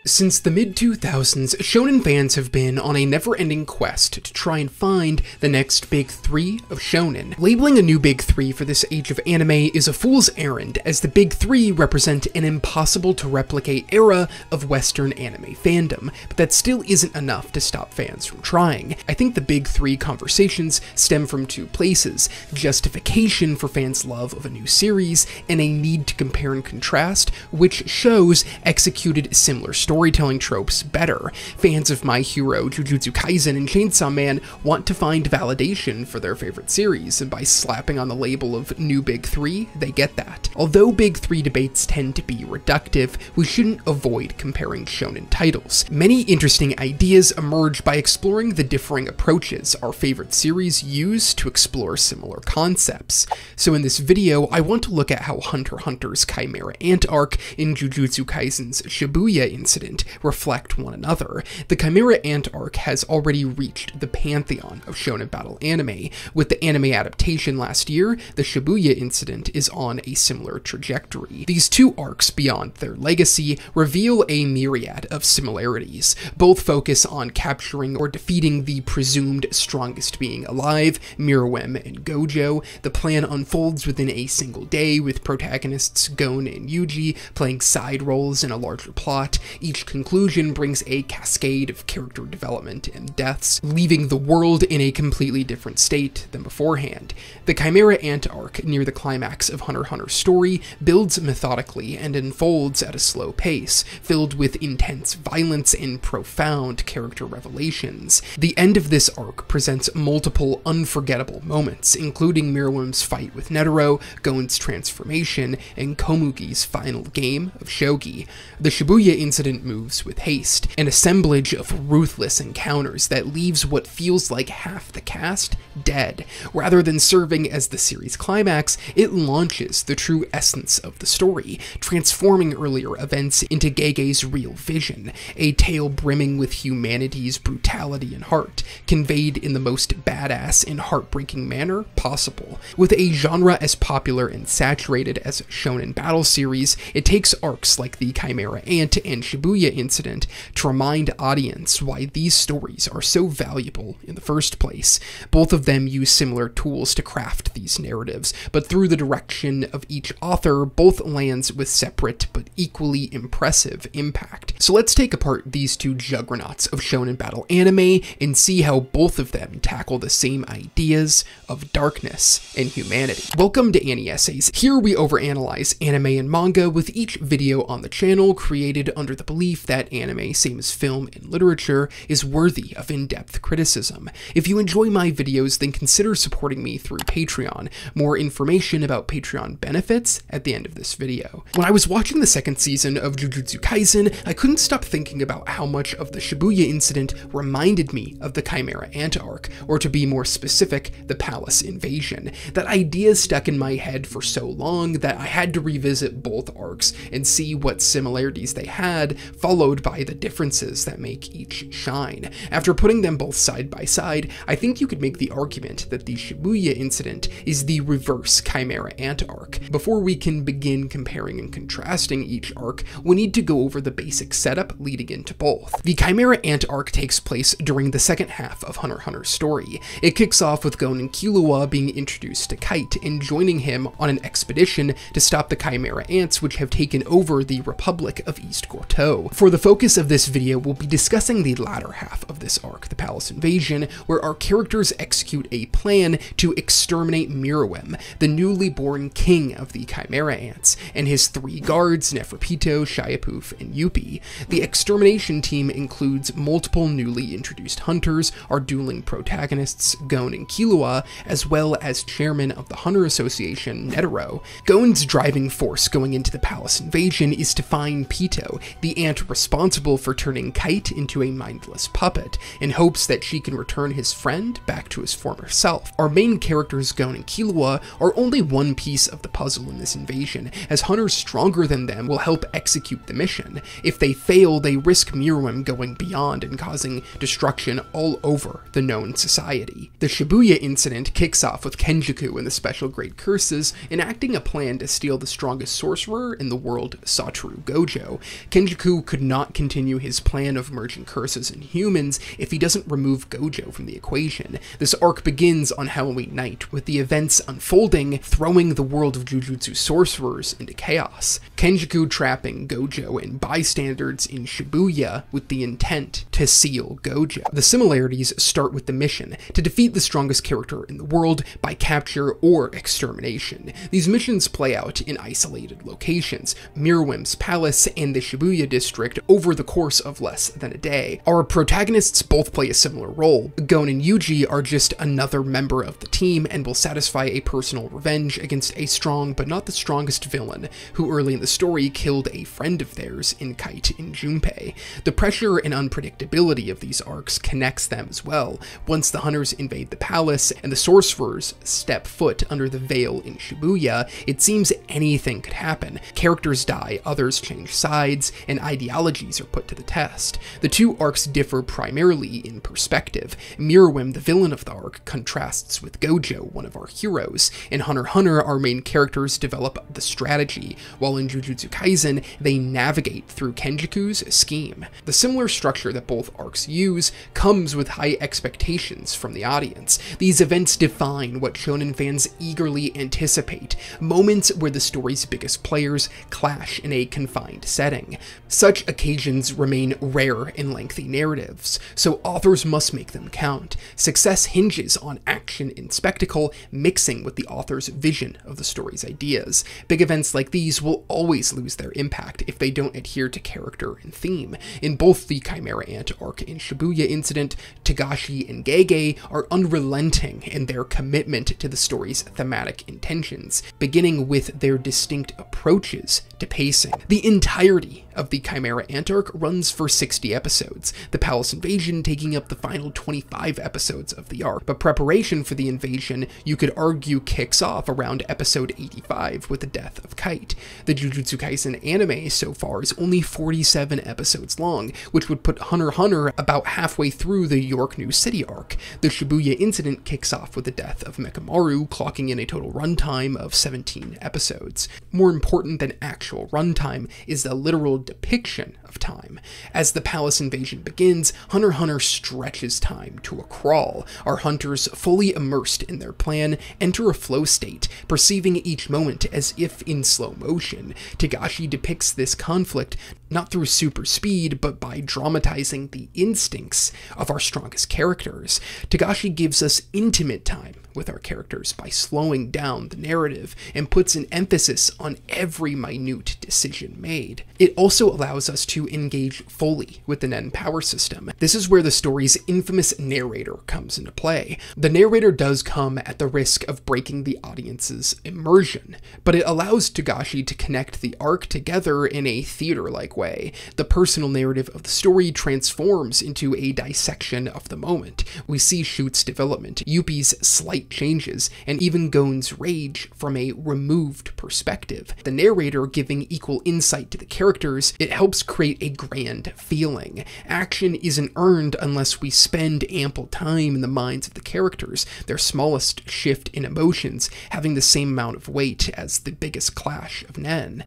Since the mid-2000s, shonen fans have been on a never-ending quest to try and find the next big three of shonen. Labeling a new big three for this age of anime is a fool's errand, as the big three represent an impossible-to-replicate era of Western anime fandom, but that still isn't enough to stop fans from trying. I think the big three conversations stem from two places: justification for fans' love of a new series, and a need to compare and contrast which shows executed similar storytelling tropes better. Fans of My Hero, Jujutsu Kaisen, and Chainsaw Man want to find validation for their favorite series, and by slapping on the label of New Big Three, they get that. Although Big Three debates tend to be reductive, we shouldn't avoid comparing shonen titles. Many interesting ideas emerge by exploring the differing approaches our favorite series use to explore similar concepts. So in this video, I want to look at how Hunter x Hunter's Chimera Ant arc and Jujutsu Kaisen's Shibuya incident reflect one another. The Chimera Ant arc has already reached the pantheon of shonen battle anime. With the anime adaptation last year, the Shibuya incident is on a similar trajectory. These two arcs, beyond their legacy, reveal a myriad of similarities. Both focus on capturing or defeating the presumed strongest being alive, Muruem and Gojo. The plan unfolds within a single day, with protagonists Gon and Yuji playing side roles in a larger plot. Each conclusion brings a cascade of character development and deaths, leaving the world in a completely different state than beforehand. The Chimera Ant arc, near the climax of Hunter x Hunter's story, builds methodically and unfolds at a slow pace, filled with intense violence and profound character revelations. The end of this arc presents multiple unforgettable moments, including Miruem's fight with Netero, Gon's transformation, and Komugi's final game of shogi. The Shibuya incident moves with haste, an assemblage of ruthless encounters that leaves what feels like half the cast dead. Rather than serving as the series climax, it launches the true essence of the story, transforming earlier events into Gege's real vision, a tale brimming with humanity's brutality and heart, conveyed in the most badass and heartbreaking manner possible. With a genre as popular and saturated as shonen battle series, it takes arcs like the Chimera Ant and Shibuya incident to remind audience why these stories are so valuable in the first place. Both of them use similar tools to craft these narratives, but through the direction of each author, both lands with separate but equally impressive impact. So let's take apart these two juggernauts of shonen battle anime and see how both of them tackle the same ideas of darkness and humanity. Welcome to AniEssays. Here we overanalyze anime and manga, with each video on the channel created under the belief that anime, same as film and literature, is worthy of in-depth criticism. If you enjoy my videos, then consider supporting me through Patreon. More information about Patreon benefits at the end of this video. When I was watching the second season of Jujutsu Kaisen, I couldn't stop thinking about how much of the Shibuya incident reminded me of the Chimera Ant arc, or to be more specific, the palace invasion. That idea stuck in my head for so long that I had to revisit both arcs and see what similarities they had, followed by the differences that make each shine. After putting them both side by side, I think you could make the argument that the Shibuya incident is the reverse Chimera Ant arc. Before we can begin comparing and contrasting each arc, we need to go over the basic setup leading into both. The Chimera Ant arc takes place during the second half of Hunter x Hunter's story. It kicks off with Gon and Killua being introduced to Kite and joining him on an expedition to stop the Chimera Ants, which have taken over the Republic of East Gorteau. For the focus of this video, we'll be discussing the latter half of this arc, the palace invasion, where our characters execute a plan to exterminate Muruem, the newly born king of the Chimera Ants, and his three guards, Neferpito, Shiapoof, and Yuppie. The extermination team includes multiple newly introduced hunters, our dueling protagonists, Gon and Killua, as well as chairman of the Hunter Association, Netero. Gon's driving force going into the palace invasion is to find Pito, the ant responsible for turning Kite into a mindless puppet, in hopes that she can return his friend back to his former self. Our main characters, Gon and Killua, are only one piece of the puzzle in this invasion, as hunters stronger than them will help execute the mission. If they fail, they risk Muruem going beyond and causing destruction all over the known society. The Shibuya incident kicks off with Kenjaku and the Special Great Curses enacting a plan to steal the strongest sorcerer in the world, Satoru Gojo. Kenjaku could not continue his plan of merging curses and humans if he doesn't remove Gojo from the equation. This arc begins on Halloween night, with the events unfolding, throwing the world of Jujutsu sorcerers into chaos. Kenjaku trapping Gojo and bystanders in Shibuya with the intent to seal Gojo. The similarities start with the mission to defeat the strongest character in the world by capture or extermination. These missions play out in isolated locations, Muruem's palace and the Shibuya district, over the course of less than a day. Our protagonists both play a similar role. Gon and Yuji are just another member of the team and will satisfy a personal revenge against a strong but not the strongest villain who early in the story killed a friend of theirs in Kite and Junpei. The pressure and unpredictability of these arcs connects them as well. Once the hunters invade the palace and the sorcerers step foot under the veil in Shibuya, it seems anything could happen. Characters die, others change sides, and ideologies are put to the test. The two arcs differ primarily in perspective. Muruem, the villain of the arc, contrasts with Gojo, one of our heroes. In Hunter x Hunter, our main characters develop the strategy, while in Jujutsu Kaisen, they navigate through Kenjaku's scheme. The similar structure that both arcs use comes with high expectations from the audience. These events define what shonen fans eagerly anticipate, moments where the story's biggest players clash in a confined setting. Such occasions remain rare in lengthy narratives, so authors must make them count. Success hinges on action and spectacle mixing with the author's vision of the story's ideas. Big events like these will always lose their impact if they don't adhere to character and theme. In both the Chimera Ant arc and Shibuya incident, Togashi and Gege are unrelenting in their commitment to the story's thematic intentions, beginning with their distinct approaches to pacing. The entirety of the Chimera Ant arc runs for 60 episodes, the palace invasion taking up the final 25 episodes of the arc, but preparation for the invasion, you could argue, kicks off around episode 85 with the death of Kite. The Jujutsu Kaisen anime so far is only 47 episodes long, which would put Hunter x Hunter about halfway through the York New City arc. The Shibuya incident kicks off with the death of Mekamaru, clocking in a total runtime of 17 episodes. More important than actual runtime is the literal depiction of time. As the palace invasion begins, Hunter x Hunter stretches time to a crawl. Our hunters, fully immersed in their plan, enter a flow state, perceiving each moment as if in slow motion. Togashi depicts this conflict not through super speed, but by dramatizing the instincts of our strongest characters. Togashi gives us intimate time with our characters by slowing down the narrative and puts an emphasis on every minute decision made. It also allows us to engage fully with the Nen power system. This is where the story's infamous narrator comes into play. The narrator does come at the risk of breaking the audience's immersion, but it allows Togashi to connect the arc together in a theater-like way. The personal narrative of the story transforms into a dissection of the moment. We see Shoot's development, Yuppie's slight changes, and even Gon's rage from a removed perspective. The narrator giving equal insight to the characters, it helps create a grand feeling. Action isn't earned unless we spend ample time in the minds of the characters, their smallest shift in emotions having the same amount of weight as the biggest clash of Nen.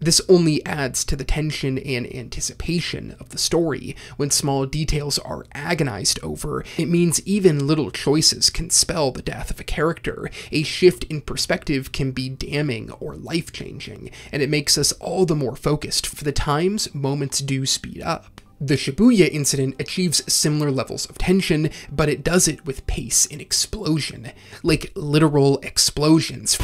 This only adds to the tension and anticipation of the story. When small details are agonized over, it means even little choices can spell the death of a character. A shift in perspective can be damning or life-changing, and it makes us all the more focused for the times moments do speed up. The Shibuya incident achieves similar levels of tension, but it does it with pace and explosion. Like literal explosions.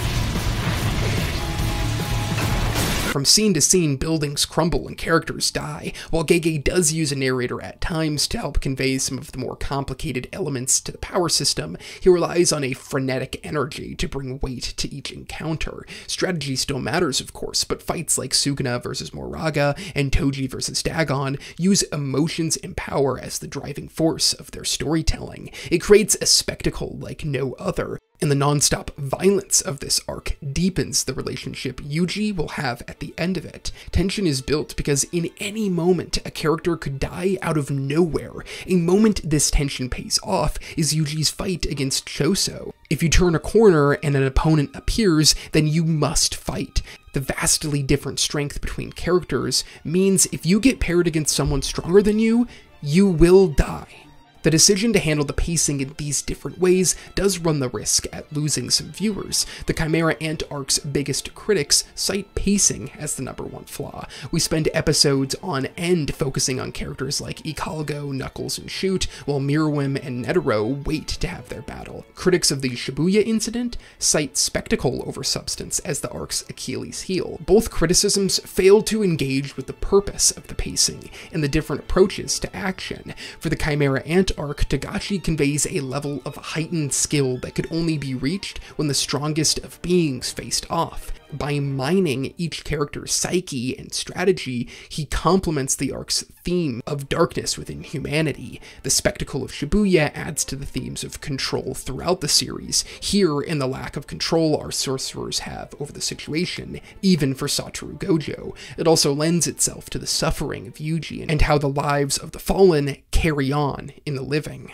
From scene to scene, buildings crumble and characters die. While Gege does use a narrator at times to help convey some of the more complicated elements to the power system, he relies on a frenetic energy to bring weight to each encounter. Strategy still matters, of course, but fights like Suguna vs. Moraga and Toji vs. Dagon use emotions and power as the driving force of their storytelling. It creates a spectacle like no other. And the non-stop violence of this arc deepens the relationship Yuji will have at the end of it. Tension is built because in any moment a character could die out of nowhere. A moment this tension pays off is Yuji's fight against Choso. If you turn a corner and an opponent appears, then you must fight. The vastly different strength between characters means if you get paired against someone stronger than you, you will die. The decision to handle the pacing in these different ways does run the risk at losing some viewers. The Chimera Ant arc's biggest critics cite pacing as the #1 flaw. We spend episodes on end focusing on characters like Ikalgo, Knuckles, and Shoot, while Muruem and Netero wait to have their battle. Critics of the Shibuya incident cite spectacle over substance as the arc's Achilles heel. Both criticisms fail to engage with the purpose of the pacing and the different approaches to action. For the Chimera Ant arc, Togashi conveys a level of heightened skill that could only be reached when the strongest of beings faced off. By mining each character's psyche and strategy, he complements the arc's theme of darkness within humanity. The spectacle of Shibuya adds to the themes of control throughout the series, here in the lack of control our sorcerers have over the situation, even for Satoru Gojo. It also lends itself to the suffering of Yuji and how the lives of the fallen carry on in the living.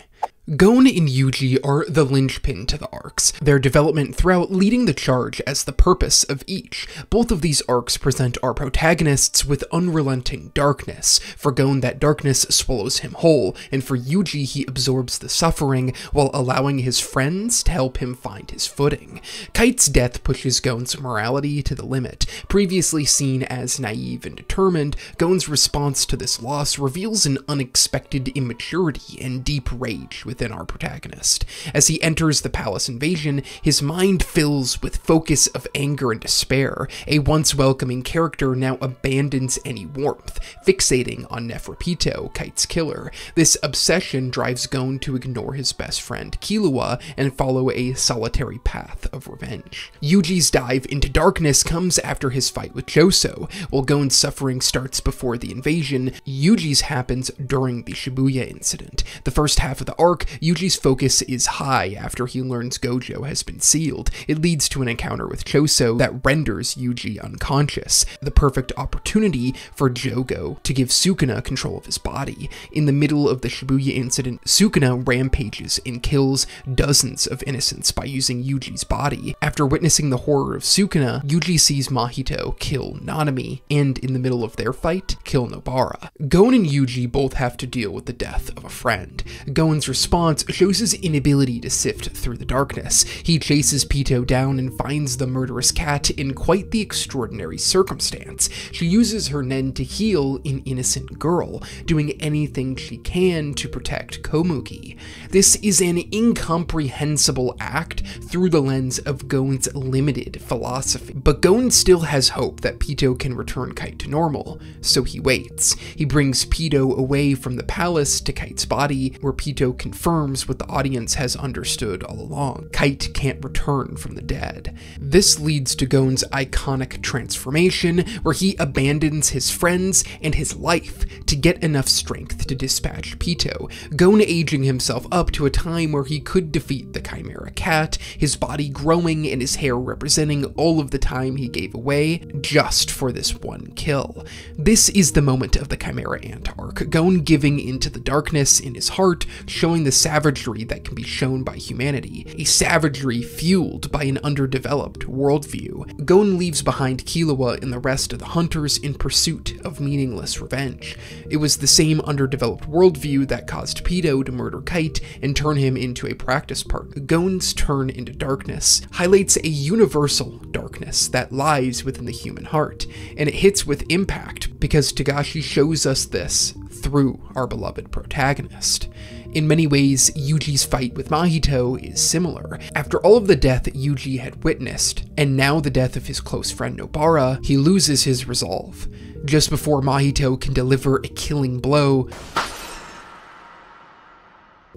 Gon and Yuji are the linchpin to the arcs, their development throughout leading the charge as the purpose of each. Both of these arcs present our protagonists with unrelenting darkness. For Gon, that darkness swallows him whole, and for Yuji, he absorbs the suffering while allowing his friends to help him find his footing. Kite's death pushes Gon's morality to the limit. Previously seen as naive and determined, Gon's response to this loss reveals an unexpected immaturity and deep rage within our protagonist. As he enters the palace invasion, his mind fills with focus of anger and despair. A once welcoming character now abandons any warmth, fixating on Neferpito, Kite's killer. This obsession drives Gon to ignore his best friend Killua and follow a solitary path of revenge. Yuji's dive into darkness comes after his fight with Choso. While Gon's suffering starts before the invasion, Yuji's happens during the Shibuya incident. The first half of the arc, Yuji's focus is high after he learns Gojo has been sealed. It leads to an encounter with Choso that renders Yuji unconscious, the perfect opportunity for Jogo to give Sukuna control of his body. In the middle of the Shibuya incident, Sukuna rampages and kills dozens of innocents by using Yuji's body. After witnessing the horror of Sukuna, Yuji sees Mahito kill Nanami, and in the middle of their fight, kill Nobara. Gon and Yuji both have to deal with the death of a friend. Gon's response shows his inability to sift through the darkness. He chases Pito down and finds the murderous cat in quite the extraordinary circumstance. She uses her nen to heal an innocent girl, doing anything she can to protect Komugi. This is an incomprehensible act through the lens of Gon's limited philosophy. But Gon still has hope that Pito can return Kite to normal, so he waits. He brings Pito away from the palace to Kite's body, where Pito confirms what the audience has understood all along. Kite can't return from the dead. This leads to Gon's iconic transformation, where he abandons his friends and his life to get enough strength to dispatch Pito, Gon aging himself up to a time where he could defeat the Chimera Cat, his body growing and his hair representing all of the time he gave away just for this one kill. This is the moment of the Chimera Ant arc, Gon giving into the darkness in his heart, showing the savagery that can be shown by humanity, a savagery fueled by an underdeveloped worldview. Gon leaves behind Killua and the rest of the hunters in pursuit of meaningless revenge. It was the same underdeveloped worldview that caused Pito to murder Kite and turn him into a practice partner. Gon's turn into darkness highlights a universal darkness that lies within the human heart, and it hits with impact because Togashi shows us this through our beloved protagonist. In many ways, Yuji's fight with Mahito is similar. After all of the death Yuji had witnessed, and now the death of his close friend Nobara, he loses his resolve. Just before Mahito can deliver a killing blow,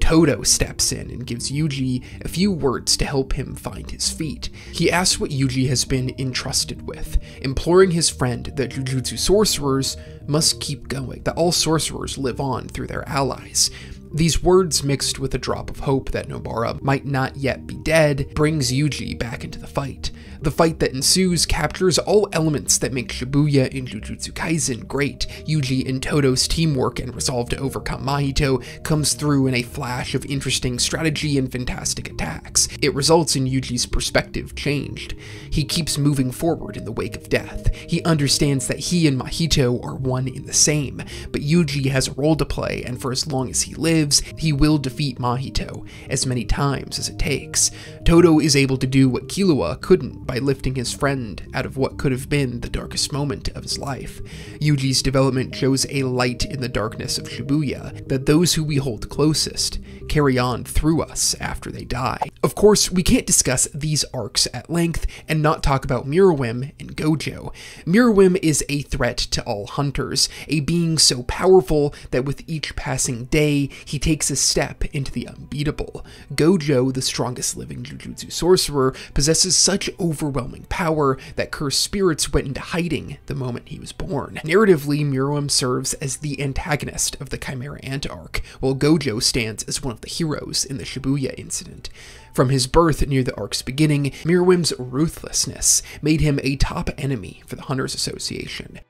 Todo steps in and gives Yuji a few words to help him find his feet. He asks what Yuji has been entrusted with, imploring his friend that Jujutsu sorcerers must keep going, that all sorcerers live on through their allies. These words, mixed with a drop of hope that Nobara might not yet be dead, brings Yuji back into the fight. The fight that ensues captures all elements that make Shibuya in Jujutsu Kaisen great. Yuji and Todo's teamwork and resolve to overcome Mahito comes through in a flash of interesting strategy and fantastic attacks. It results in Yuji's perspective changed. He keeps moving forward in the wake of death. He understands that he and Mahito are one in the same, but Yuji has a role to play, and for as long as he lives, he will defeat Mahito as many times as it takes. Todo is able to do what Killua couldn't by lifting his friend out of what could have been the darkest moment of his life. Yuji's development shows a light in the darkness of Shibuya, that those who we hold closest carry on through us after they die. Of course, we can't discuss these arcs at length and not talk about Muruem and Gojo. Muruem is a threat to all hunters, a being so powerful that with each passing day, he takes a step into the unbeatable. Gojo, the strongest living Jujutsu sorcerer, possesses such overwhelming power that cursed spirits went into hiding the moment he was born. Narratively, Muruem serves as the antagonist of the Chimera Ant arc, while Gojo stands as one of the heroes in the Shibuya incident. From his birth near the arc's beginning, Muruem's ruthlessness made him a top enemy for the Hunters Association.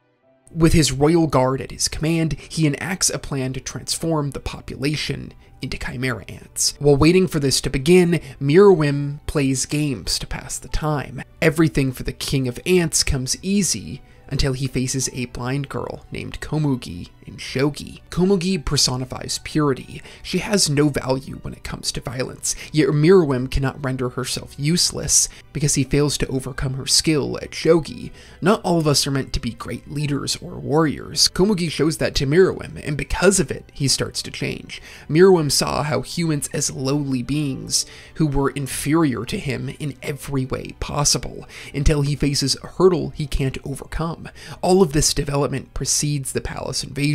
With his royal guard at his command, he enacts a plan to transform the population into chimera ants. While waiting for this to begin, Muruem plays games to pass the time. Everything for the king of ants comes easy until he faces a blind girl named Komugi in shogi. Komugi personifies purity. She has no value when it comes to violence, yet Muruem cannot render herself useless because he fails to overcome her skill at shogi. Not all of us are meant to be great leaders or warriors. Komugi shows that to Muruem, and because of it, he starts to change. Muruem saw how humans as lowly beings who were inferior to him in every way possible, until he faces a hurdle he can't overcome. All of this development precedes the palace invasion,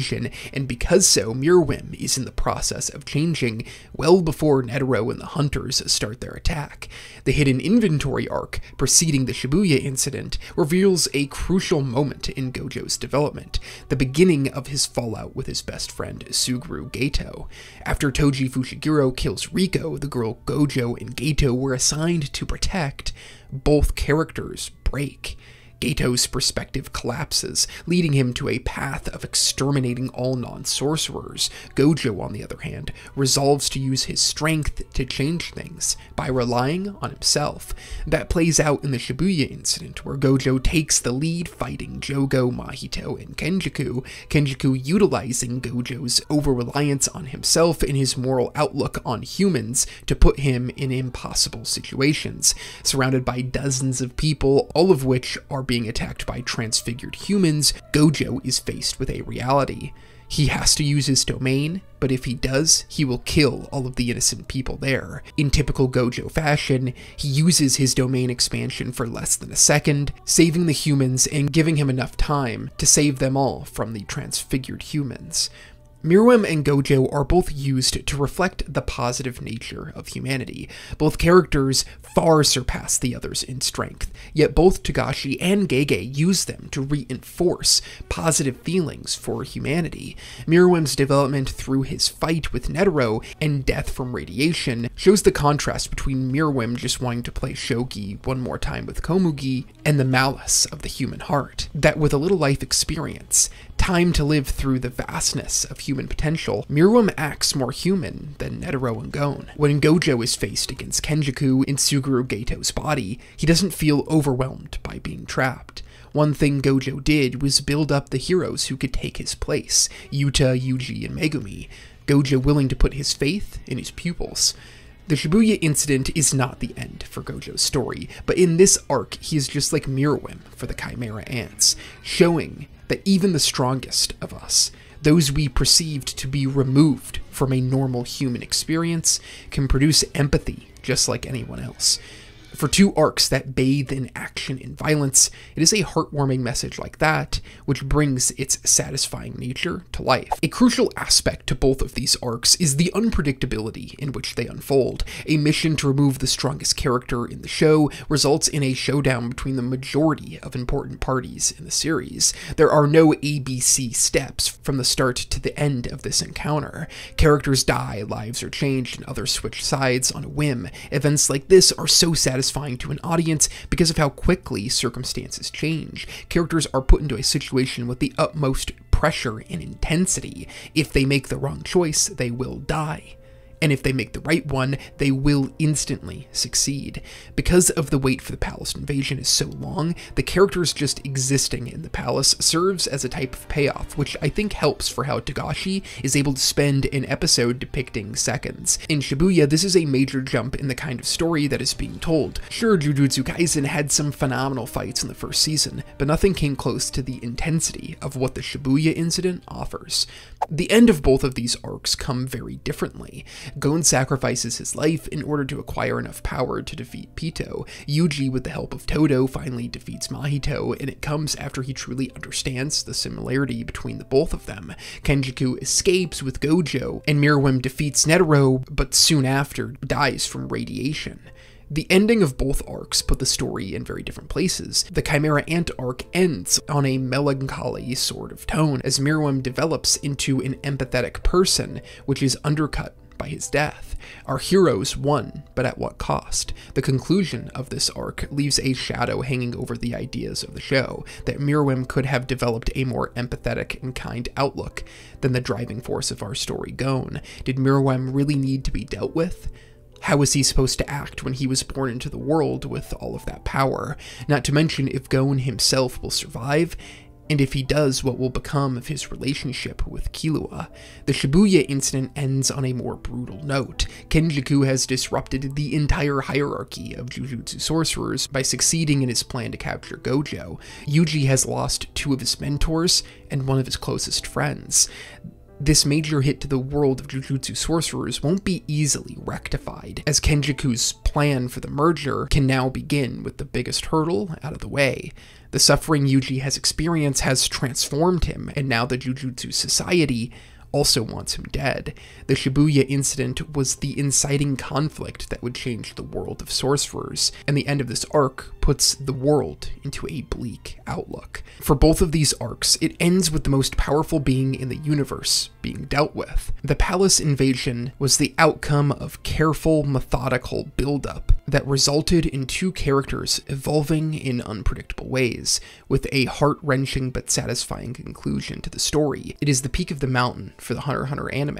and because so, Muruem is in the process of changing well before Netero and the Hunters start their attack. The hidden inventory arc preceding the Shibuya incident reveals a crucial moment in Gojo's development, the beginning of his fallout with his best friend Suguru Geto. After Toji Fushiguro kills Riko, the girl Gojo and Geto were assigned to protect, both characters break. Geto's perspective collapses, leading him to a path of exterminating all non-sorcerers. Gojo, on the other hand, resolves to use his strength to change things by relying on himself. That plays out in the Shibuya incident, where Gojo takes the lead fighting Jogo, Mahito, and Kenjaku utilizing Gojo's over-reliance on himself and his moral outlook on humans to put him in impossible situations. Surrounded by dozens of people, all of which are being attacked by transfigured humans, Gojo is faced with a reality. He has to use his domain, but if he does, he will kill all of the innocent people there. In typical Gojo fashion, he uses his domain expansion for less than a second, saving the humans and giving him enough time to save them all from the transfigured humans. Muruem and Gojo are both used to reflect the positive nature of humanity. Both characters far surpass the others in strength, yet both Togashi and Gege use them to reinforce positive feelings for humanity. Muruem's development through his fight with Netero and death from radiation shows the contrast between Muruem just wanting to play shogi one more time with Komugi and the malice of the human heart. That with a little life experience, time to live through the vastness of human potential, Muruem acts more human than Netero and Gon. When Gojo is faced against Kenjaku in Suguru Geto's body, he doesn't feel overwhelmed by being trapped. One thing Gojo did was build up the heroes who could take his place, Yuta, Yuji, and Megumi, Gojo willing to put his faith in his pupils. The Shibuya incident is not the end for Gojo's story, but in this arc, he is just like Muruem for the Chimera Ants, showing that even the strongest of us, those we perceived to be removed from a normal human experience, can produce empathy just like anyone else. For two arcs that bathe in action and violence, it is a heartwarming message like that which brings its satisfying nature to life. A crucial aspect to both of these arcs is the unpredictability in which they unfold. A mission to remove the strongest character in the show results in a showdown between the majority of important parties in the series. There are no ABC steps from the start to the end of this encounter. Characters die, lives are changed, and others switch sides on a whim. Events like this are so satisfying to an audience because of how quickly circumstances change. Characters are put into a situation with the utmost pressure and intensity. If they make the wrong choice, they will die. And if they make the right one, they will instantly succeed. Because of the wait for the palace invasion is so long, the characters just existing in the palace serves as a type of payoff, which I think helps for how Togashi is able to spend an episode depicting seconds. In Shibuya, this is a major jump in the kind of story that is being told. Sure, Jujutsu Kaisen had some phenomenal fights in the first season, but nothing came close to the intensity of what the Shibuya incident offers. The end of both of these arcs come very differently. Gon sacrifices his life in order to acquire enough power to defeat Pito. Yuji, with the help of Todo, finally defeats Mahito, and it comes after he truly understands the similarity between the both of them. Kenjaku escapes with Gojo, and Muruem defeats Netero, but soon after dies from radiation. The ending of both arcs put the story in very different places. The Chimera Ant arc ends on a melancholy sort of tone, as Muruem develops into an empathetic person, which is undercut by his death. Our heroes won, but at what cost? The conclusion of this arc leaves a shadow hanging over the ideas of the show, that Muruem could have developed a more empathetic and kind outlook than the driving force of our story, Gon. Did Muruem really need to be dealt with? How was he supposed to act when he was born into the world with all of that power? Not to mention if Gon himself will survive, and if he does, what will become of his relationship with Killua? The Shibuya incident ends on a more brutal note. Kenjaku has disrupted the entire hierarchy of Jujutsu sorcerers by succeeding in his plan to capture Gojo. Yuji has lost 2 of his mentors and 1 of his closest friends. This major hit to the world of Jujutsu sorcerers won't be easily rectified, as Kenjaku's plan for the merger can now begin with the biggest hurdle out of the way. The suffering Yuji has experienced has transformed him, and now the Jujutsu society also wants him dead. The Shibuya incident was the inciting conflict that would change the world of sorcerers, and the end of this arc puts the world into a bleak outlook. For both of these arcs, it ends with the most powerful being in the universe being dealt with. The palace invasion was the outcome of careful, methodical buildup that resulted in 2 characters evolving in unpredictable ways, with a heart-wrenching but satisfying conclusion to the story. It is the peak of the mountain for the Hunter x Hunter anime.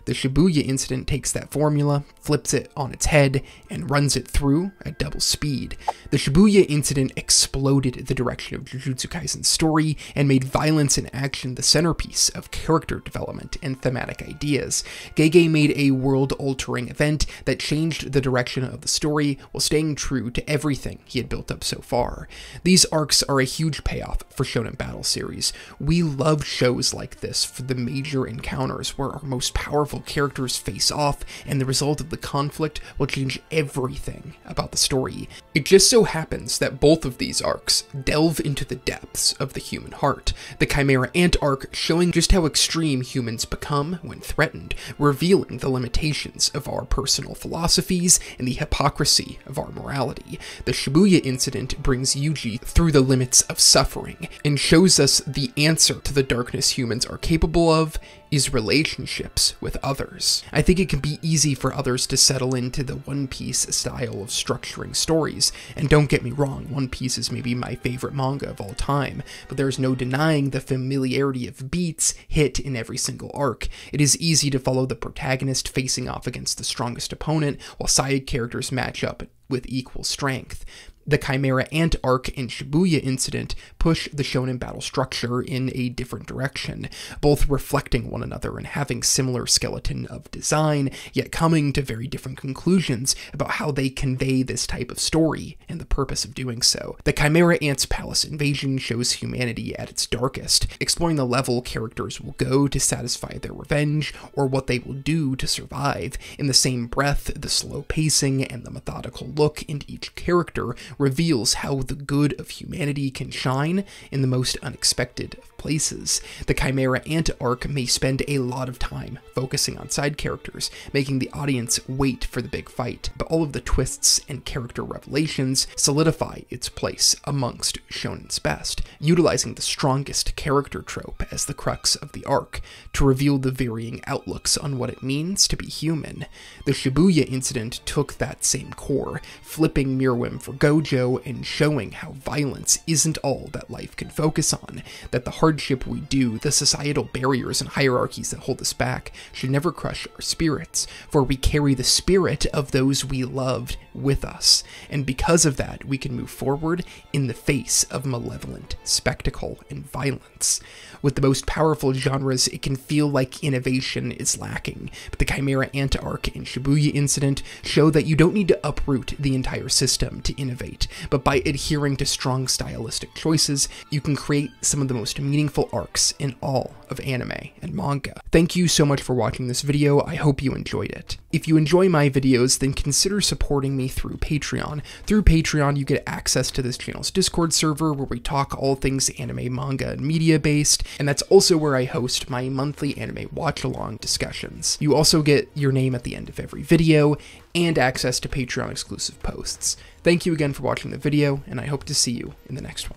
The Shibuya incident takes that formula, flips it on its head, and runs it through at double speed. The Shibuya incident exploded the direction of Jujutsu Kaisen's story and made violence and action the centerpiece of character development and thematic ideas. Gege made a world-altering event that changed the direction of the story while staying true to everything he had built up so far. These arcs are a huge payoff for Shonen battle series. We love shows like this for the major encounters where our most powerful characters face off, and the result of the conflict will change everything about the story. It just so happens that both of these arcs delve into the depths of the human heart. The Chimera Ant arc showing just how extreme humans become when threatened, revealing the limitations of our personal philosophies and the hypocrisy of our morality. The Shibuya incident brings Yuji through the limits of suffering and shows us the answer to the darkness humans are capable of is relationships with others. I think it can be easy for others to settle into the One Piece style of structuring stories, and don't get me wrong, One Piece is maybe my favorite manga of all time, but there's no denying the familiarity of beats hit in every single arc. It is easy to follow the protagonist facing off against the strongest opponent, while side characters match up with equal strength. The Chimera Ant arc and Shibuya incident push the shonen battle structure in a different direction, both reflecting one another and having similar skeleton of design, yet coming to very different conclusions about how they convey this type of story and the purpose of doing so. The Chimera Ant's palace invasion shows humanity at its darkest, exploring the level characters will go to satisfy their revenge or what they will do to survive. In the same breath, the slow pacing and the methodical look into each character reveals how the good of humanity can shine in the most unexpected of places. The Chimera Ant arc may spend a lot of time focusing on side characters, making the audience wait for the big fight, but all of the twists and character revelations solidify its place amongst shonen's best, utilizing the strongest character trope as the crux of the arc to reveal the varying outlooks on what it means to be human. The Shibuya incident took that same core, flipping Muruem for Gojo and showing how violence isn't all that life can focus on, that the hardship we do, the societal barriers and hierarchies that hold us back, should never crush our spirits, for we carry the spirit of those we loved with us, and because of that, we can move forward in the face of malevolent spectacle and violence. With the most powerful genres, it can feel like innovation is lacking, but the Chimera Ant arc and Shibuya incident show that you don't need to uproot the entire system to innovate, but by adhering to strong stylistic choices, you can create some of the most meaningful arcs in all of anime and manga. Thank you so much for watching this video. I hope you enjoyed it. If you enjoy my videos, then consider supporting me through Patreon. Through Patreon, you get access to this channel's Discord server where we talk all things anime, manga, and media based, and that's also where I host my monthly anime watch-along discussions. You also get your name at the end of every video and access to Patreon exclusive posts. Thank you again for watching the video, and I hope to see you in the next one.